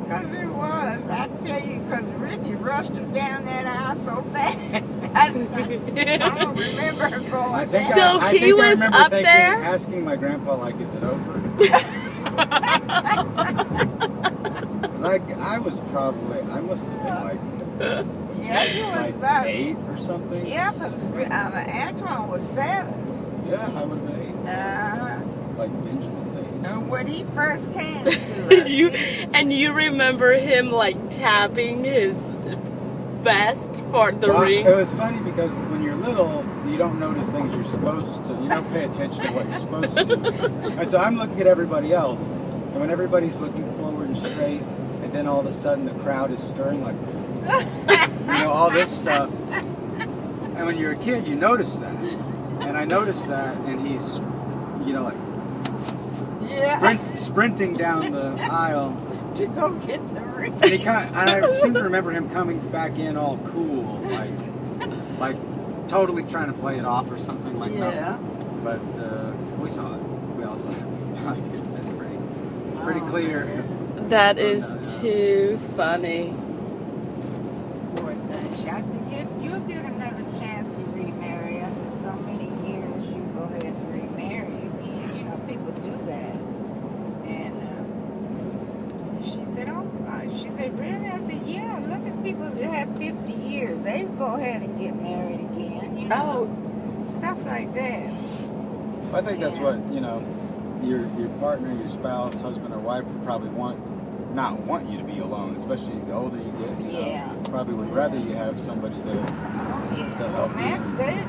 Because it was. I tell you, because Ricky rushed him down that aisle so fast. I don't remember him going. So he was up there? Asking my grandpa, like, is it over? I was probably, I must have been like, yeah, he was like about 8 or something. Yeah, because Antoine was 7. Yeah, I would have been 8. Like Benjamin's age. When he first came to us. you remember him like tapping his vest for the ring? It was funny because when you're little, you don't notice things you're supposed to. You don't pay attention to what you're supposed to. And so I'm looking at everybody else, and when everybody's looking forward and straight, and then all of a sudden the crowd is stirring, like, all this stuff. And when you're a kid, you notice that. And I noticed that, and he's, like, sprinting down the aisle to go get the ring. And I seem to remember him coming back in all cool, like totally trying to play it off or something like that. Yeah. But we saw it. We all saw it. That's pretty clear. Man. That is too funny. Poor thing. I said, you'll get another chance to remarry. I said, so many years, you go ahead and remarry again. People do that. And she said, she said, really? I said, yeah, look at people that have 50 years. They go ahead and get married again, stuff like that. I think that's what, your partner, your spouse, husband or wife would probably not want you to be alone, especially the older you get. Probably would rather you have somebody to help you. Max said,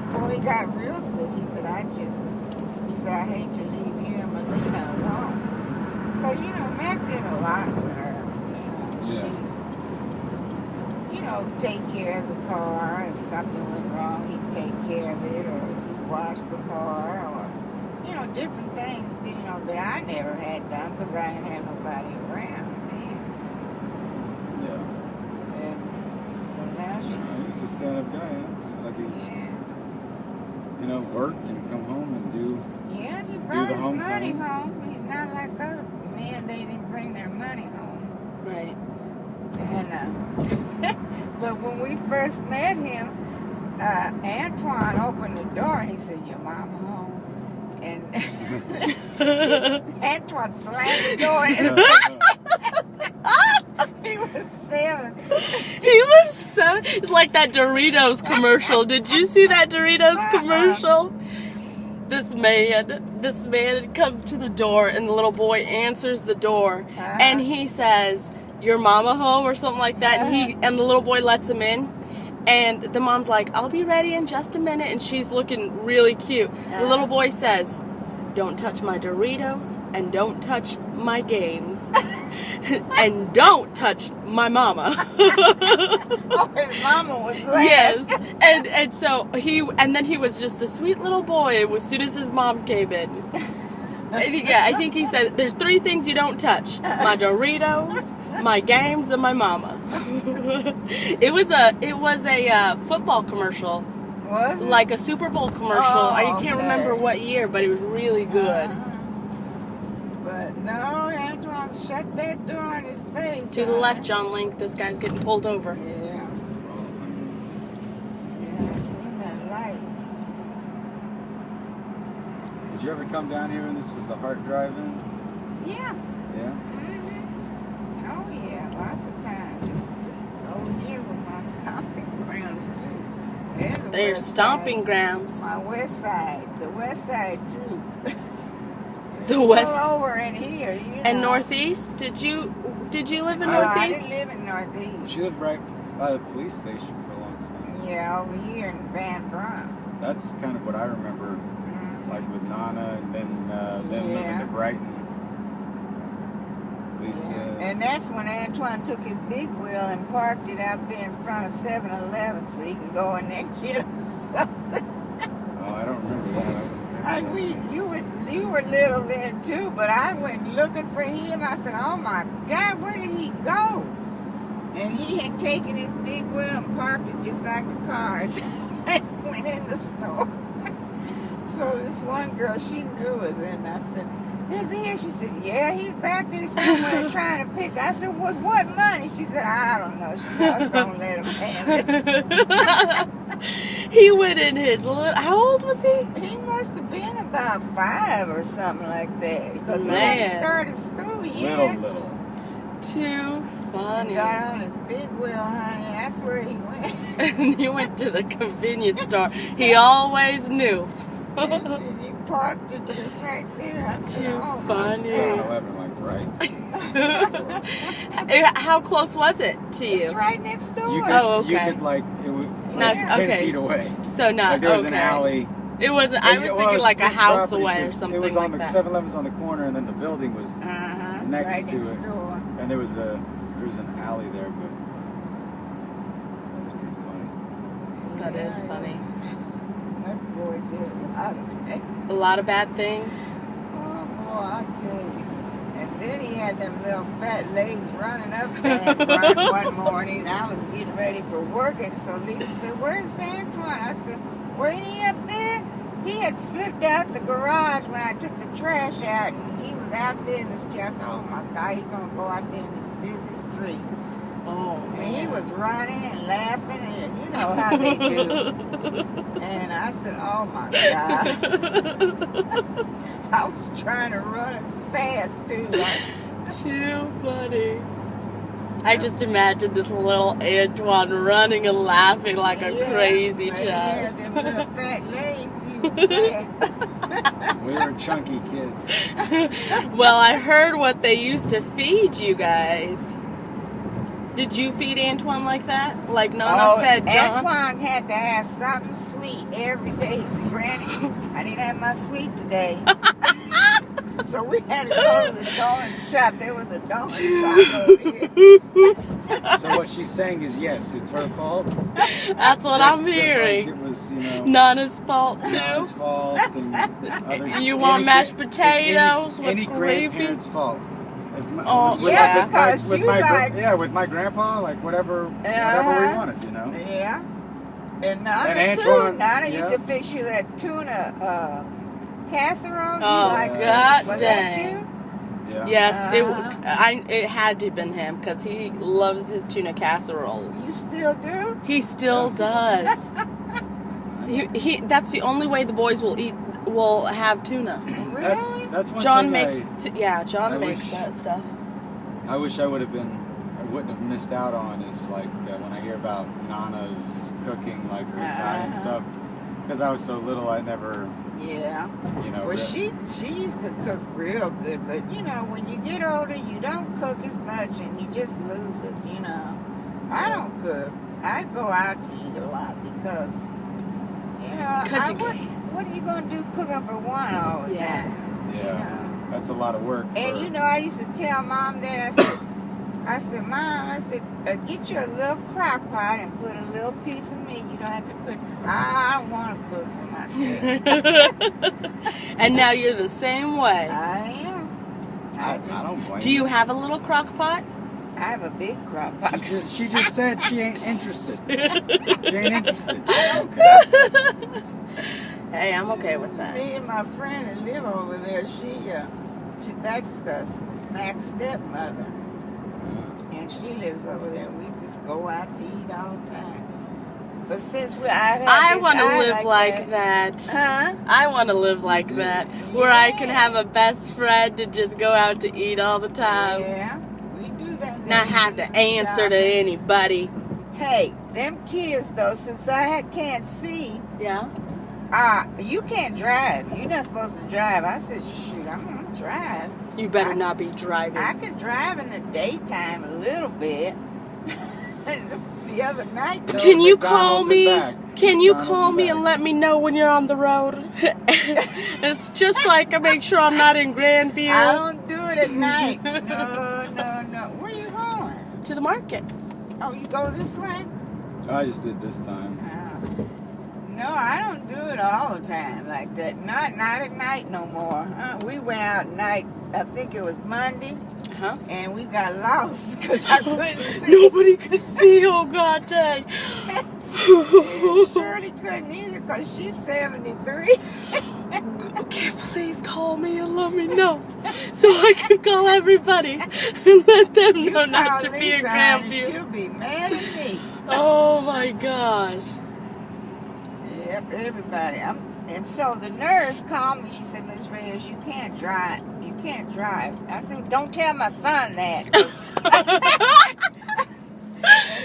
before he got real sick, he said, I hate to leave you and Melina alone. Because, Mac did a lot for her. She, take care of the car. If something went wrong, he'd take care of it, or he'd wash the car, or, different things, that I never had done because I didn't have nobody around then. Yeah. And so now he's a stand-up guy, like he's, work and come home and do. Yeah, he brought his money home. He's not like other men; they didn't bring their money home. Right. And but when we first met him, Antoine opened the door and he said, "Your mama home?" And Antoine slammed the door. He was 7. He was 7. It's like that Doritos commercial. Did you see that Doritos commercial? This man comes to the door, and the little boy answers the door, and he says, "Your mama home?" or something like that. And the little boy lets him in. And the mom's like, "I'll be ready in just a minute," and she's looking really cute. The little boy says, "Don't touch my Doritos, and don't touch my games, and don't touch my mama." Oh, his mama was last. Yes, and so then he was just a sweet little boy as soon as his mom came in. I think he said, "There's 3 things you don't touch: my Doritos, my games, and my mama." It was a football commercial. Was it? Like a Super Bowl commercial. I can't remember what year, but it was really good. But no, Antoine shut that door in his face. To the left, John Link. This guy's getting pulled over. Yeah. Yeah, I seen that light. Did you ever come down here when this was the Hart Drive-In? Yeah. Yeah? Mm-hmm. Oh, yeah. Lots of times. This old here was my stomping grounds, too. They're stomping grounds. My west side. The west side, too. The west. All over in here, And northeast? Did you live in I northeast? didn't live in northeast. She lived right by the police station for a long time. Yeah, over here in Van Brunt. That's kind of what I remember, like with Nana, and then living in Brighton. And that's when Antoine took his big wheel and parked it out there in front of 7-Eleven so he can go in there and get him something. Oh, I don't remember that. You were little then too, but I went looking for him. I said, "Oh my God, where did he go?" And he had taken his big wheel and parked it just like the cars and went in the store. So this one girl, she knew us, and I said, Is he here? She said, yeah, he's back there somewhere trying to pick. I said, with what money? She said, I don't know. She said, I was going to let him have it. He went in his little... How old was he? He must have been about 5 or something like that. Because he Man. hadn't started school yet. Little. Too funny. He got on his big wheel, honey. That's where he went. And he went to the convenience store. He always knew. And he parked it just right there. I said, Too oh, funny. 7-Eleven, like right. How close was it to It's you? right next door. You could, Oh, okay. You could like it was Not- 10 okay. feet away. So not Like there was okay. an alley. It wasn't. I was thinking like a house property, away or 'cause something It was on like the that. 7-Eleven was on the corner, and then the building was next right to next it. door. And there was an alley there, but that's pretty funny. That is funny. That boy did a lot of things. A lot of bad things. Oh boy, I tell you. And then he had them little fat legs running up and down one morning. And I was getting ready for work, and so Lisa said, "Where's Antoine?" I said, "Wait, he up there?" He had slipped out the garage when I took the trash out, and he was out there in the street. I said, "Oh my God, he's gonna go out there in this busy street." Oh. And he was running and laughing, and you know how they do. And I said, "Oh my God." I was trying to run it fast too. Like, Too funny. I just imagined this little Antoine running and laughing like a crazy but he had child. them little fat legs. He was fat. We were chunky kids. Well, I heard what they used to feed you guys. Did you feed Antoine like that? Like Nana fed John? Antoine had to have something sweet every day. He said, "Granny, I didn't have my sweet today." So we had to go to the donut shop. There was a donut shop over here. So what she's saying is, yes, it's her fault. That's what I'm hearing. Just like it was, you know, Nana's fault Nana's too. fault. And other, You want mashed it's potatoes with any gravy? grandparents' fault. If my- Oh, with- yeah, with my- because with you my like- with my grandpa, like whatever we wanted, you know. Yeah. And Nana And too. Antoine, Nana used yeah. to fix you that tuna casserole. Oh, You liked it? God Was that dang. you? Yeah. Yes, Uh-huh. it had to have been him because he loves his tuna casseroles. You still do? He still does. He that's the only way the boys will have tuna. Really? That's one John thing makes John I makes wish- that stuff. I wish I wouldn't have missed out on is like when I hear about Nana's cooking, like her Italian stuff, because I was so little, I never, Yeah. you know. Well, she used to cook real good, but you know, when you get older, you don't cook as much, and you just lose it. You know, I don't cook. I go out to eat a lot because, you know, what are you gonna do cooking for one all the Yeah. time? Yeah, You know? that's a lot of work. And for- you know, I used to tell Mom that I said, Mom, get you a little crock pot and put a little piece of meat. You don't have to put. I don't want to cook for myself. And now you're the same way. I am. I don't blame Do you have a little crock pot? I have a big crock pot. She just said she ain't interested. She ain't interested. Hey, I'm okay with that. Me and my friend that live over there, that's Mac's stepmother. And she lives over there. We just go out to eat all the time. But since I want to live like that. Huh? I want to live like that, where I can have a best friend and just go out to eat all the time. Yeah, we do that. Not have to answer to anybody. Hey, them kids though, since I can't see, Yeah. you can't drive. You're not supposed to drive. I said, shoot, I'm gonna drive. You better not be driving. I can drive in the daytime a little bit. The other night, though, Can you McDonald's call and me? back. Can you McDonald's call and me back. and let me know when you're on the road? It's just like I make sure I'm not in Grandview. I don't do it at night. No. Where you going? To the market. Oh, you go this way? I just did this time. No, I don't do it all the time like that. Not at night no more. We went out at night, I think it was Monday, Huh? and we got lost because I couldn't see. Nobody could see. Oh God, dang. And Shirley couldn't either because she's 73. can you please call me and let me know so I can call everybody and let them You know not call to be in Lisa and Grandview. she'll be mad at me. Oh my gosh. Yep, everybody. And so the nurse called me. She said, Miss Reyes, you can't drive. You can't drive. I said, don't tell my son that.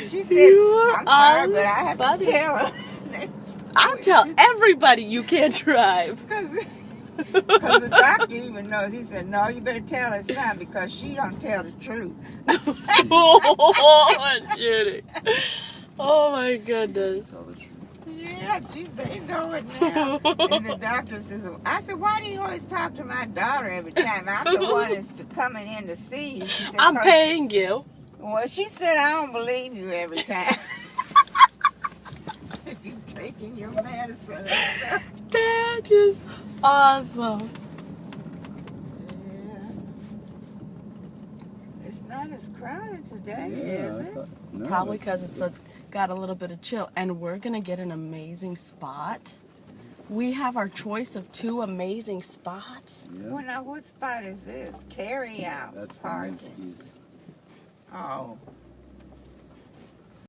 She said, You I'm sorry, are but I have funny. to tell her. I'll tell everybody you can't drive. Because the doctor even knows. He said, no, you better tell her son because she don't tell the truth. Oh, Judy. Oh my goodness. Tell the truth. Yeah, they know it now. And the doctor says, I said, why do you always talk to my daughter every time? I'm the one that's coming in to see you. She said, I'm paying you. well, she said, I don't believe you every time. You're taking your medicine. That is awesome. Yeah. It's not as crowded today, Yeah, is it? no, Probably because it's got a little bit of chill. And we're going to get an amazing spot. We have our choice of 2 amazing spots. Yeah, Well, now, what spot is this? Carry out. that's parking. Forminski's. Oh,